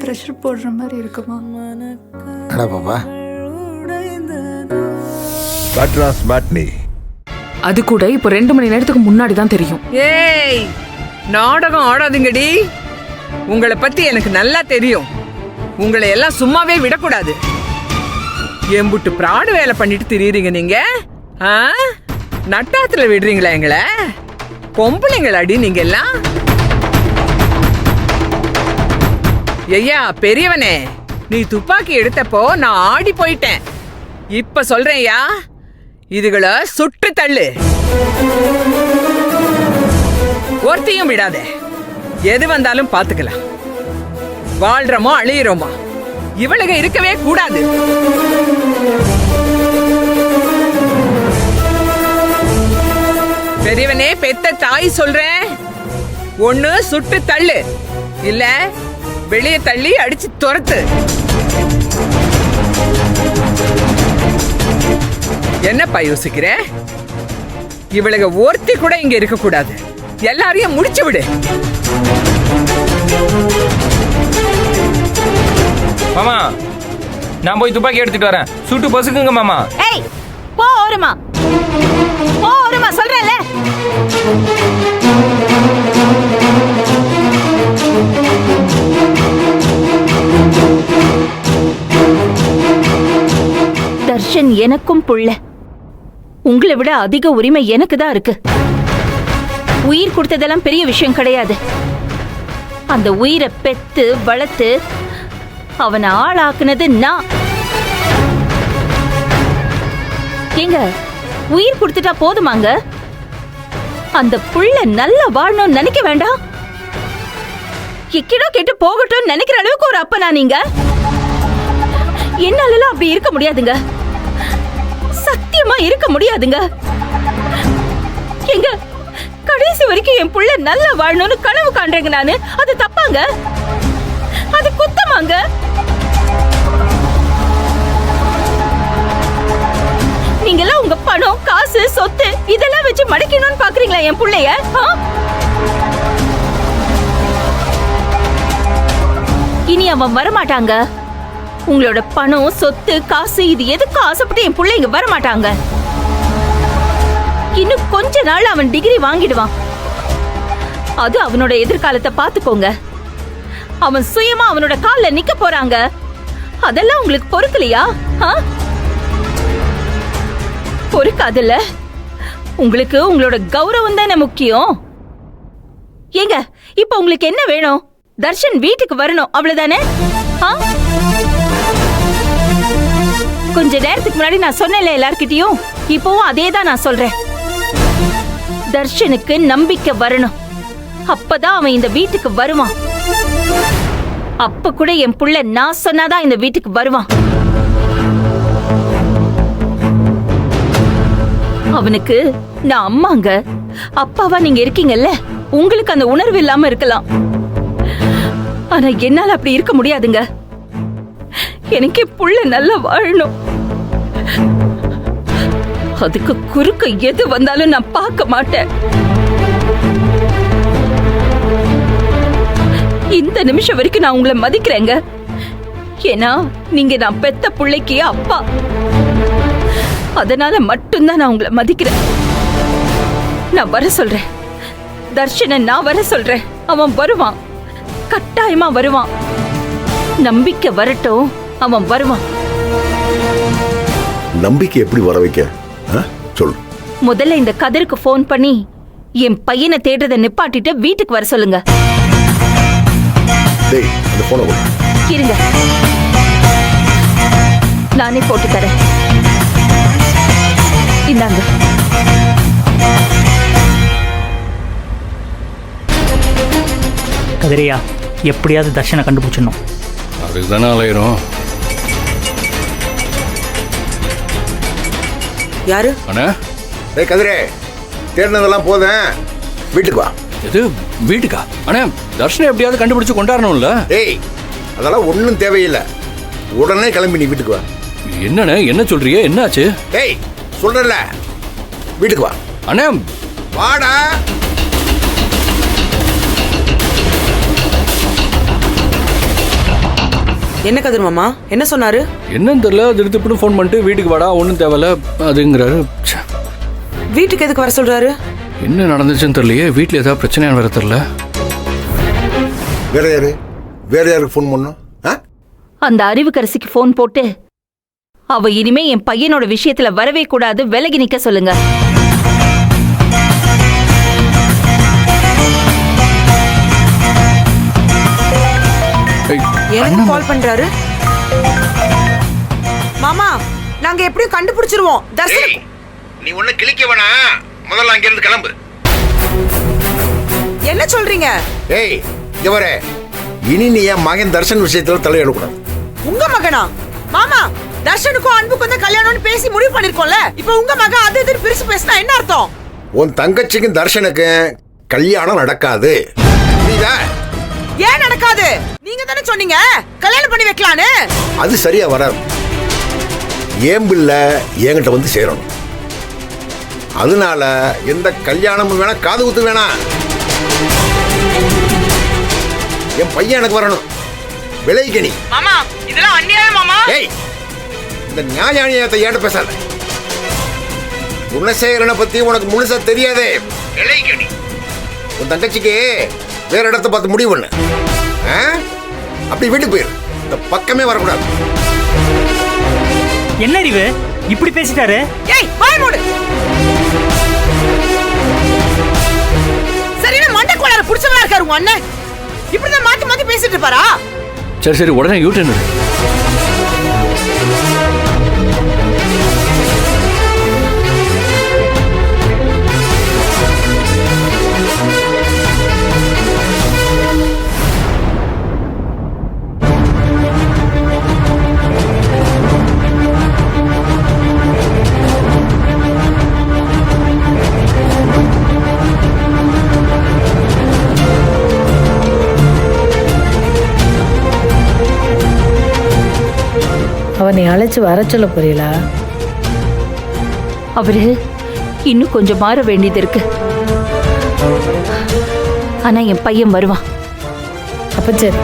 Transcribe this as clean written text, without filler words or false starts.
Pressure போடுற மாதிரி இருக்குமா? அடா பாப்பா பட்ராஸ் மேட்னி. அது கூட இப்போ 2 மணி நேரத்துக்கு முன்னாடி தான் தெரியும். ஏய், நாடகம் ஆடாதீங்கடி. உங்களை பத்தி எனக்கு நல்லா தெரியும். உங்களை எல்லாம் சும்மாவே விடக்கூடாது. எம்புட்டு பிராடு வேலை பண்ணிட்டு திரியுறீங்க நீங்க. நட்டாத்துல விடுறீங்களா எங்களை? பொம்பளைங்களாடி நீங்க எல்லாம். ஐயா பெரியவனே, நீ துப்பாக்கி எடுத்தப்போ நான் ஆடி போயிட்டேன். இப்ப சொல்றேன்யா, இதுகளை சுட்டு தள்ளு. ஒருத்தையும் விடாத. எது வந்தாலும் பாத்துக்கலாம். வாழ்றோமோ அழியிறோமோ, இவளுக இருக்கவே கூடாது. பெரியவனே, பெத்த தாய் சொல்றேன், ஒண்ணு சுட்டு தள்ளு, இல்ல வெளியே தள்ளி அடிச்சு துரத்து. என்னப்பா யோசிக்கிற? இவளுக ஒருத்தி கூட இங்க இருக்க கூடாது. எல்லாரையும் முடிச்சு விடு. மாமா, நான் போய் துப்பாக்கி எடுத்துட்டு வரேன். சுட்டு பொசுக்குங்க மாமா. ஏய், போ ஓரமா. போ ஓரமா சொல்றேன்ல. தர்ஷன் எனக்கும் புள்ள. உங்களை விட அதிக உரிமை எனக்கு தான் இருக்கு. உயிர் கொடுத்ததெல்லாம் பெரிய விஷயம் கிடையாது. அந்த உயிரை பெத்து வளர்த்து அவனை ஆளாக்குனது நான். ஏங்க, உயிர் கொடுத்துட்டா போதுமாங்க? அந்த புள்ள நல்ல வாழணும்னு நினைக்க வேண்டாம்? எக்கிடோ கேட்டு போகட்டும் நினைக்கிற அளவுக்கு ஒரு அப்பனா நீங்க? என்னால அப்படி இருக்க முடியாதுங்க. சத்தியமா இருக்க முடியாதுங்க. எங்க கடைசி வரைக்கும் என் புள்ள நல்லா வாழணும்னு கனவு காண்றேங்க நானு. அது தப்பாங்க? அது குத்தமாங்க? நீங்கெல்லாம் உங்க பணம், காசு, சொத்து இதெல்லாம் வச்சு மடக்கணும்னு பாக்குறீங்களா என் புள்ளைய? இனி அவன் வரமாட்டாங்க. உங்களோட பணம், சொத்து, காசு இது எதுக்கு ஆசைப்பட்டு என் பிள்ளைங்க வரமாட்டாங்க. இன்னும் கொஞ்ச நாள் அவன் டிகிரி வாங்கிடுவான். அது அவனோட எதிர்காலத்தை பாத்துக்கோங்க. அவன் சுயமா அவனோட கால்ல நிக்க போறாங்க. அதெல்லாம் உங்களுக்கு பொறுக்கலையா? பொறுக்காதுல்ல. உங்களுக்கு உங்களோட கௌரவம் தானே முக்கியம். ஏங்க, இப்ப உங்களுக்கு என்ன வேணும்? தர்ஷன் வீட்டுக்கு வரணும், அவ்வளவுதானே? கொஞ்ச நேரத்துக்கு முன்னாடி நான் சொன்னேன்ல எல்லார்கிட்டயும், இப்பவும் அதே தான் நான் சொல்றேன். தர்ஷனுக்கு நம்பிக்கை வரணும். அப்பதான் அவன் இந்த வீட்டுக்கு வருவான். அப்ப கூட என் புள்ள நான் சொன்னாதான் இந்த வீட்டுக்கு வருவான். அவனுக்கு நான் அம்மாங்க, அப்பாவா நீங்க இருக்கீங்கல்ல. உங்களுக்கு அந்த உணர்வு இல்லாம இருக்கலாம். ஆனா என்னால அப்படி இருக்க முடியாதுங்க. எனக்கு புள்ள நல்லா வாழணும். அதுக்கு குறுக்க எது வந்தாலும் நான் பார்க்க மாட்டேன். இந்த நிமிஷம் வரைக்கும் நான் உங்களை மதிக்கிறேங்க. ஏன்னா நீங்க நான் பெத்த புள்ளைக்கு அப்பா. அதனால மட்டும்தான் நான் உங்களை மதிக்கிறேன். நான் வர சொல்றேன். தர்ஷனை நான் வர சொல்றேன். அவன் வருவான், கட்டாயமா வருவான். நம்பிக்கை வரட்டும், அவன் வருவான். நம்பிக்கை எப்படி வர வைக்க சொல்லு. முதல்ல இந்த கதிருக்கு போன் பண்ணி என் பையனை தேடுறதை நிப்பாட்டிட்டு வீட்டுக்கு வர சொல்லுங்க. இருங்க, நானே போட்டு தரேன். இந்தாங்க. கதிரையா, எப்படியாவது தர்ஷனை கண்டுபிடிச்சிடணும். அதுக்கு தானே அலையிறோம். யாரு? அண்ணா, டேய் கதிரே, தேடினதெல்லாம் போதும், வீட்டுக்கு வா. எது வீட்டுக்கா? அண்ணா, தர்ஷனை எப்படியாவது கண்டுபிடிச்சு கொண்டாடணும்ல. டேய், அதெல்லாம் ஒன்றும் தேவையில்லை. உடனே கிளம்பி நீ வீட்டுக்கு வா. என்னண்ணே, என்ன சொல்றீங்க? என்னாச்சு? டேய் சொல்றல, வீட்டுக்கு வா. அண்ணா வாடா. என்ன கதிர் மாமா என்ன சொன்னாரு? என்னன்னு தெரியல, அது எடுத்து ஃபோன் பண்ணிட்டு வீட்டுக்கு வாடா, ஒன்றும் தேவையில்ல அதுங்கிறாரு. ச்சே, வீட்டுக்கு எதுக்கு வர சொல்றாரு? என்ன நடந்துச்சுன்னு தெரியலையே, வீட்டில் ஏதாவது பிரச்சனையான வர தெரியல. வேற யாருக்கு ஃபோன் பண்ணும்? அந்த அறிவுக்கரசிக்கு ஃபோன் போட்டு அவ இனிமே என் பையனோட விஷயத்துல வரவே கூடாது, விலகி நிக்க சொல்லுங்க. எனக்கு கால் பண்றாரு. மாமா நாங்க எப்படியும் கண்டுபிடிச்சிருவோம். தர்ஷன் நீ ஒண்ணு கிளிக்க வேணா, முதல்ல அங்க இருந்து கிளம்பு. என்ன சொல்றீங்க? ஏய் இங்க வர, இனி நீ என் மகன் தர்ஷன் விஷயத்துல தலையிடக்கூடாது. உங்க மகனா? மாமா தர்ஷனுக்கும் அன்புக்கும் தான் கல்யாணம்னு பேசி முடிவு பண்ணிருக்கோம்ல. இப்போ உங்க மகன் அது எதிர் பிரிச்சு பேசினா என்ன அர்த்தம்? உன் தங்கச்சிக்கும் தர்ஷனுக்கும் கல்யாணம் நடக்காது. புரியுதா? ஏன் நடக்காது? நீங்க தானே சொன்னீங்க கல்யாணம் பண்ணி வைக்கலான்னு. அது சரியா வராது. ஏன் பிள்ளை என்கிட்ட வந்து சேரணும். அதனால எந்த கல்யாணமும் வேணா, காது குத்து வேணாம். என் பையன் எனக்கு வரணும். விலைக்கணி. மாமா இதெல்லாம் அநியாயம் மாமா. ஏய், இந்த நியாயத்தை ஏன்ட்ட பேசாத. குணசேகரனை பத்தி உனக்கு முழுசா தெரியாதே. விலைக்கணி. உன் தங்கச்சிக்கு வேற இடத்த பார்த்து முடிவு பண்ணு. அப்படி வீட்டுக்கு போயிரு. இந்த பக்கமே வரக்கூடாது. என்ன அறிவு இப்படி பேசிட்டாரு? ஏய் வாய் மூடு. சரியான மண்டை கோளாற புடிச்சவளா இருக்காரு உங்க அண்ணன். இப்படிதான் மாத்தி மாத்தி பேசிட்டு இருப்பாரா? சரி சரி, உடனே யூட்டன் எடு. அவனை அழைச்சு வர சொல்ல போறீங்களா? அவரு இன்னும் கொஞ்சம் மாற வேண்டியது இருக்கு. ஆனா என் பையன் வருவான். அப்ப சரி.